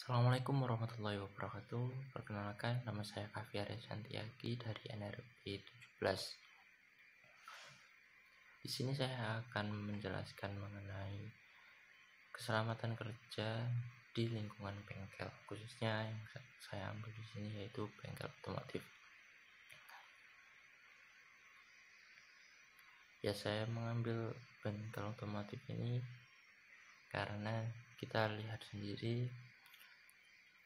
Assalamualaikum warahmatullahi wabarakatuh. Perkenalkan, nama saya Kavi Arya Santiagi dari NRB 17. Di sini saya akan menjelaskan mengenai keselamatan kerja di lingkungan bengkel, khususnya yang saya ambil di sini yaitu bengkel otomotif. Ya, saya mengambil bengkel otomotif ini karena kita lihat sendiri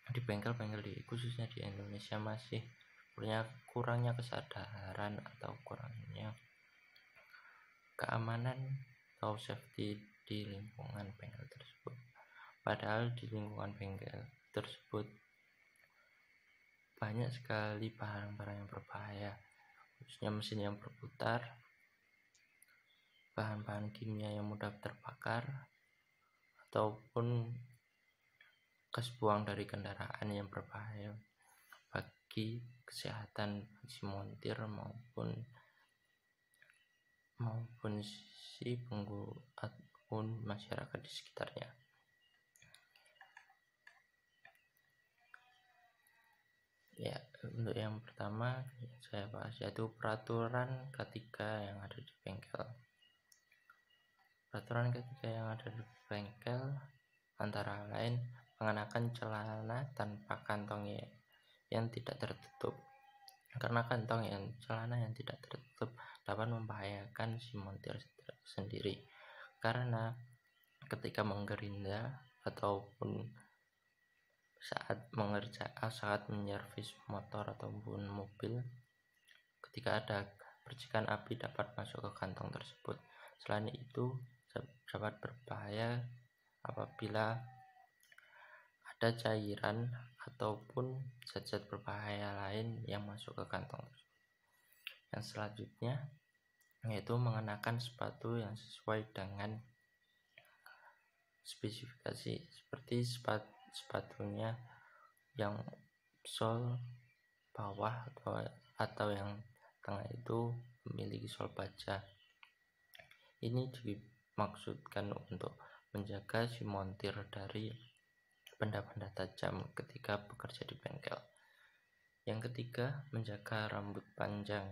di bengkel-bengkel khususnya di Indonesia masih punya kurangnya kesadaran atau kurangnya keamanan atau safety di lingkungan bengkel tersebut. Padahal di lingkungan bengkel tersebut banyak sekali barang-barang yang berbahaya, khususnya mesin yang berputar, bahan-bahan kimia yang mudah terbakar, ataupun gas buang dari kendaraan yang berbahaya bagi kesehatan si montir maupun si pengguna ataupun masyarakat di sekitarnya. Ya, untuk yang pertama saya bahas yaitu peraturan ketika yang ada di bengkel. Peraturan ketika yang ada di bengkel antara lain mengenakan celana tanpa kantong yang tidak tertutup, karena celana yang tidak tertutup dapat membahayakan si montir sendiri, karena ketika menggerinda ataupun saat menyervis motor ataupun mobil, ketika ada percikan api dapat masuk ke kantong tersebut. Selain itu dapat berbahaya apabila ada cairan ataupun zat-zat berbahaya lain yang masuk ke kantong tersebut. Yang selanjutnya yaitu mengenakan sepatu yang sesuai dengan spesifikasi, seperti sepatunya yang sol bawah atau yang tengah itu memiliki sol baja. Ini dimaksudkan untuk menjaga si montir dari benda-benda tajam ketika bekerja di bengkel. Yang ketiga, menjaga rambut panjang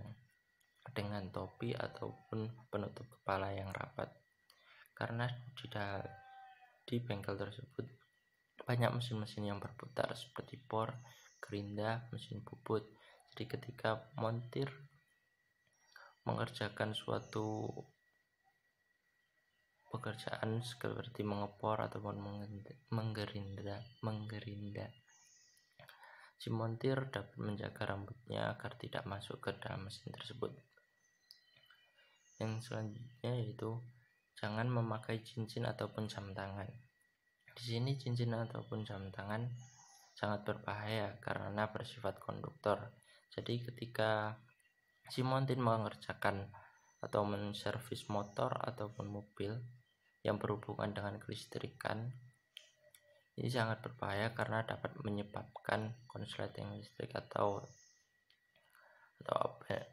dengan topi ataupun penutup kepala yang rapat, karena di bengkel tersebut banyak mesin-mesin yang berputar seperti bor, gerinda, mesin bubut. Jadi ketika montir mengerjakan suatu pekerjaan seperti mengepor ataupun menggerinda, si montir dapat menjaga rambutnya agar tidak masuk ke dalam mesin tersebut. Yang selanjutnya yaitu jangan memakai cincin ataupun jam tangan. Di sini cincin ataupun jam tangan sangat berbahaya karena bersifat konduktor. Jadi ketika si montir mengerjakan atau menservis motor ataupun mobil yang berhubungan dengan kelistrikan, ini sangat berbahaya karena dapat menyebabkan konsleting listrik atau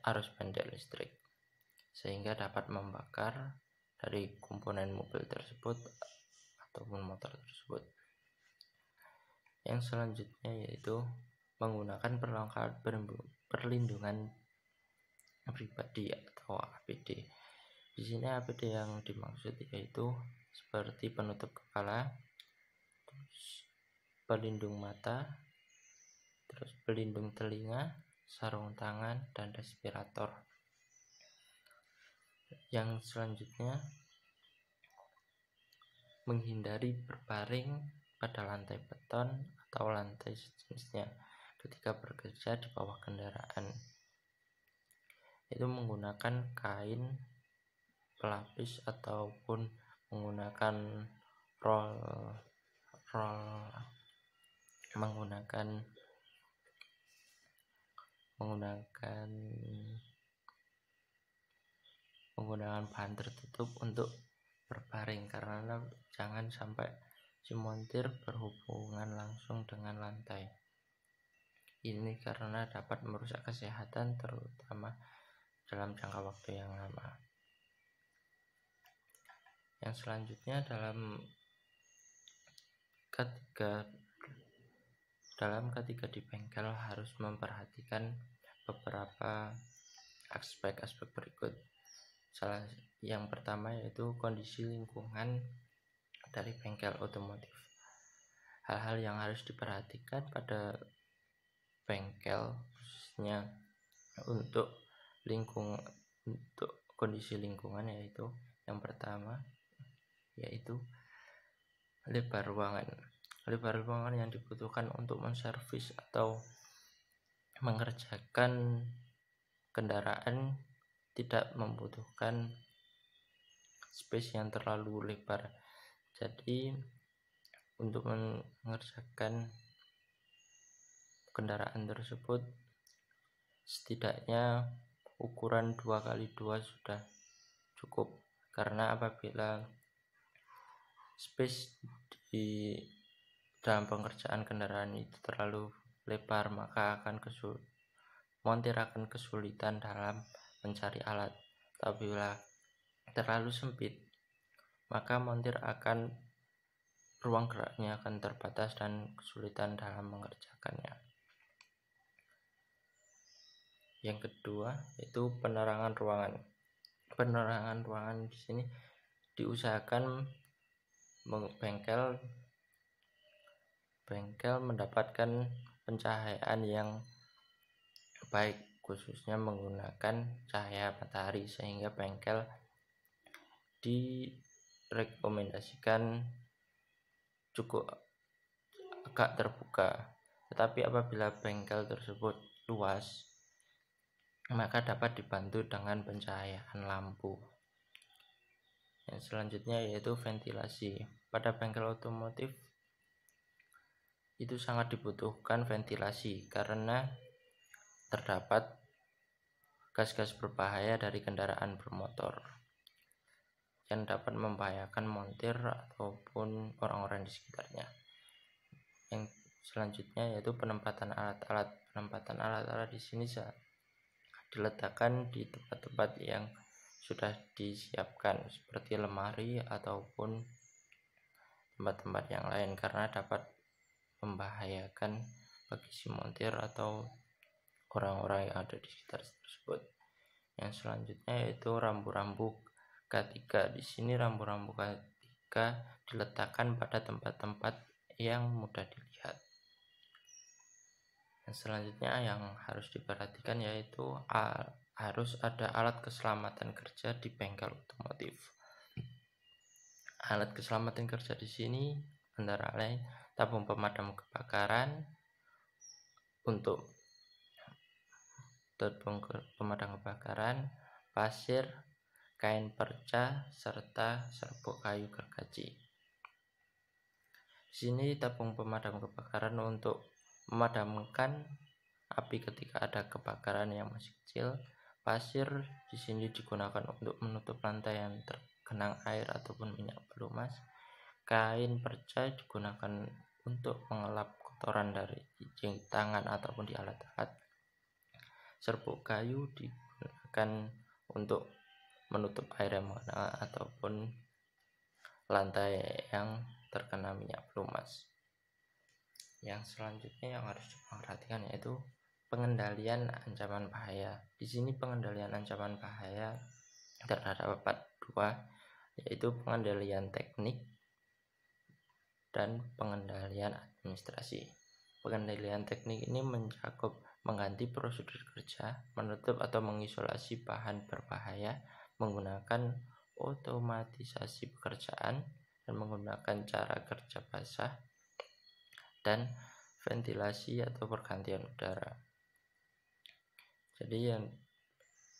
arus pendek listrik, sehingga dapat membakar dari komponen mobil tersebut ataupun motor tersebut. Yang selanjutnya yaitu menggunakan perlengkapan perlindungan pribadi atau APD. Di sini APD yang dimaksud yaitu seperti penutup kepala, pelindung mata, terus pelindung telinga, sarung tangan, dan respirator. Yang selanjutnya menghindari berbaring pada lantai beton atau lantai sejenisnya ketika bekerja di bawah kendaraan. Itu menggunakan kain pelapis ataupun menggunakan menggunakan bahan tertutup untuk berbaring, karena jangan sampai si montir berhubungan langsung dengan lantai. Ini karena dapat merusak kesehatan terutama dalam jangka waktu yang lama. Yang selanjutnya dalam ketika Dalam ketika di bengkel harus memperhatikan beberapa aspek-aspek berikut. Yang pertama yaitu kondisi lingkungan dari bengkel otomotif. Hal-hal yang harus diperhatikan pada bengkel khususnya untuk kondisi lingkungan yaitu yang pertama yaitu lebar ruangan. Lebar ruangan yang dibutuhkan untuk menservis atau mengerjakan kendaraan tidak membutuhkan space yang terlalu lebar. Jadi untuk mengerjakan kendaraan tersebut setidaknya ukuran 2x2 sudah cukup, karena apabila space di dalam pengerjaan kendaraan itu terlalu lebar maka montir akan kesulitan dalam mencari alat. Apabila terlalu sempit maka ruang geraknya akan terbatas dan kesulitan dalam mengerjakannya. Yang kedua yaitu penerangan ruangan. Penerangan ruangan di sini diusahakan bengkel mendapatkan pencahayaan yang baik, khususnya menggunakan cahaya matahari, sehingga bengkel direkomendasikan cukup agak terbuka. Tetapi apabila bengkel tersebut luas maka dapat dibantu dengan pencahayaan lampu. Yang selanjutnya yaitu ventilasi. Pada bengkel otomotif itu sangat dibutuhkan ventilasi karena terdapat gas-gas berbahaya dari kendaraan bermotor yang dapat membahayakan montir ataupun orang-orang di sekitarnya. Yang selanjutnya yaitu penempatan alat-alat. Penempatan alat-alat di sini diletakkan di tempat-tempat yang sudah disiapkan seperti lemari ataupun tempat-tempat yang lain, karena dapat membahayakan bagi si montir atau orang-orang yang ada di sekitar tersebut. Yang selanjutnya yaitu rambu-rambu K3. Di sini rambu-rambu K3 diletakkan pada tempat-tempat yang mudah dilihat. Yang selanjutnya yang harus diperhatikan yaitu harus ada alat keselamatan kerja di bengkel otomotif. Alat keselamatan kerja di sini antara lain tabung pemadam kebakaran, pasir, kain perca, serta serbuk kayu gergaji. Di sini tabung pemadam kebakaran untuk memadamkan api ketika ada kebakaran yang masih kecil. Pasir di sini digunakan untuk menutup lantai yang tergenang air ataupun minyak pelumas. Kain perca digunakan untuk mengelap kotoran dari tangan ataupun di alat-alat. Serbuk kayu digunakan untuk menutup air yang mengenal ataupun lantai yang terkena minyak pelumas. Yang selanjutnya yang harus diperhatikan yaitu pengendalian ancaman bahaya. Di sini pengendalian ancaman bahaya terdapat dua, yaitu pengendalian teknik dan pengendalian administrasi. Pengendalian teknik ini mencakup mengganti prosedur kerja, menutup atau mengisolasi bahan berbahaya, menggunakan otomatisasi pekerjaan, dan menggunakan cara kerja basah dan ventilasi atau pergantian udara. Jadi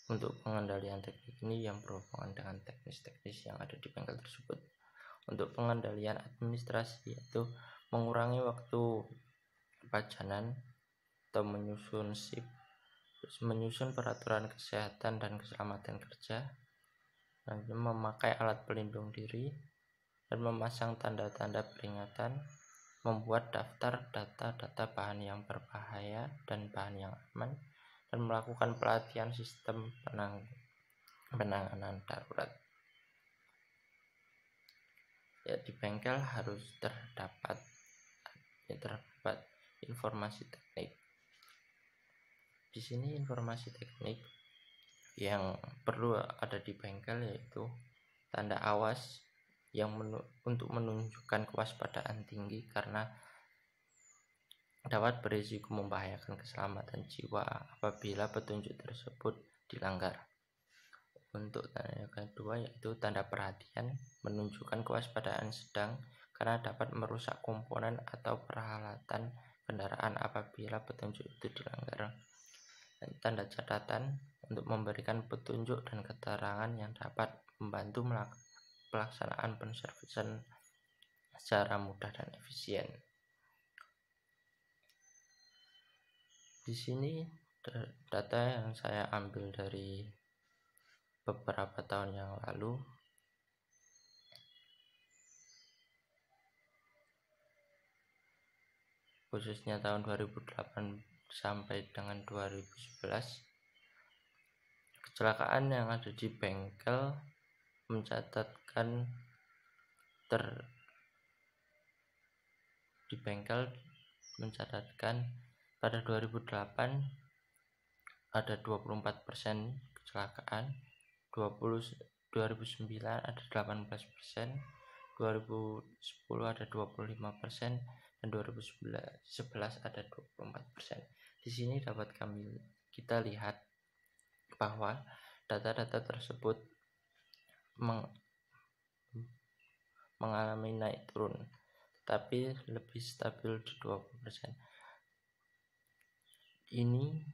untuk pengendalian teknik ini yang berhubungan dengan teknis-teknis yang ada di bengkel tersebut. Untuk pengendalian administrasi yaitu mengurangi waktu pajanan atau menyusun shift, menyusun peraturan kesehatan dan keselamatan kerja, dan memakai alat pelindung diri, dan memasang tanda-tanda peringatan, membuat daftar data-data bahan yang berbahaya dan bahan yang aman, dan melakukan pelatihan sistem penanganan darurat. Ya, di bengkel harus terdapat informasi teknik. Di sini informasi teknik yang perlu ada di bengkel yaitu tanda awas yang untuk menunjukkan kewaspadaan tinggi karena dapat berisiko membahayakan keselamatan jiwa apabila petunjuk tersebut dilanggar. Untuk tanda yang kedua yaitu tanda perhatian, menunjukkan kewaspadaan sedang karena dapat merusak komponen atau peralatan kendaraan apabila petunjuk itu dilanggar. Dan tanda catatan untuk memberikan petunjuk dan keterangan yang dapat membantu pelaksanaan penservisan secara mudah dan efisien. Di sini data yang saya ambil dari beberapa tahun yang lalu, khususnya tahun 2008 sampai dengan 2011, kecelakaan yang ada di bengkel mencatatkan pada 2008 ada 24% kecelakaan, 2009 ada 18%, 2010 ada 25%, dan 2011 ada 24%. Di sini dapat kita lihat bahwa data-data tersebut mengalami naik turun, tapi lebih stabil di 20%. Ini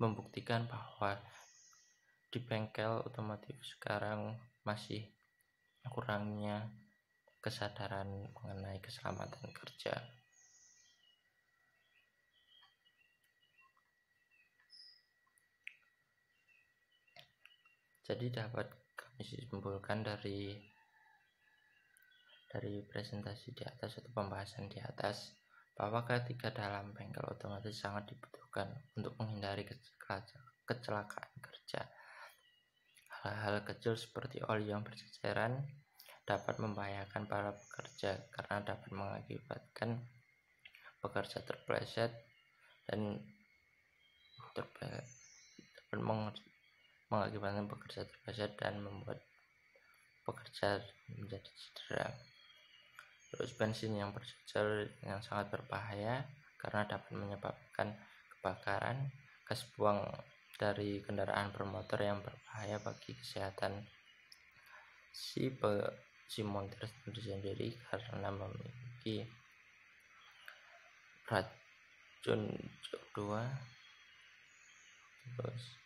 membuktikan bahwa di bengkel otomotif sekarang masih kurangnya kesadaran mengenai keselamatan kerja. Jadi dapat kami simpulkan dari presentasi di atas atau pembahasan di atas bahwa ketika dalam bengkel otomotif sangat dibutuhkan untuk menghindari kecelakaan kerja. Hal-hal kecil seperti oli yang berceceran dapat membahayakan para pekerja karena dapat mengakibatkan pekerja terpeleset dan mengakibatkan pekerja terpeleset dan membuat pekerja menjadi cedera. Terus bensin yang berjejer yang sangat berbahaya karena dapat menyebabkan kebakaran, gas buang dari kendaraan bermotor yang berbahaya bagi kesehatan si montir sendiri karena memiliki racun CO2. Terus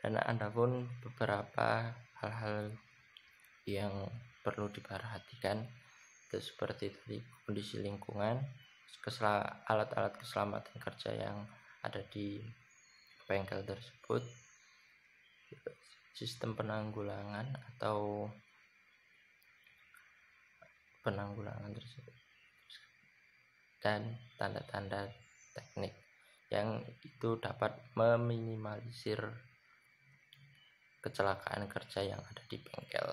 dan ada pun beberapa hal-hal yang perlu diperhatikan, itu seperti tadi kondisi lingkungan, alat-alat keselamatan kerja yang ada di bengkel tersebut, sistem penanggulangan tersebut, dan tanda-tanda teknik yang itu dapat meminimalisir kecelakaan kerja yang ada di bengkel.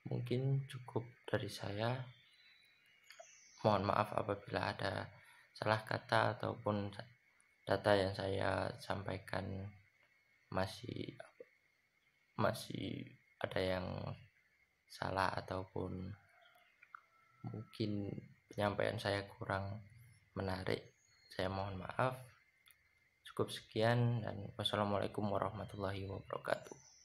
Mungkin cukup dari saya. Mohon maaf apabila ada salah kata ataupun data yang saya sampaikan masih ada yang salah ataupun mungkin penyampaian saya kurang menarik. Saya mohon maaf. Cukup sekian dan wassalamualaikum warahmatullahi wabarakatuh.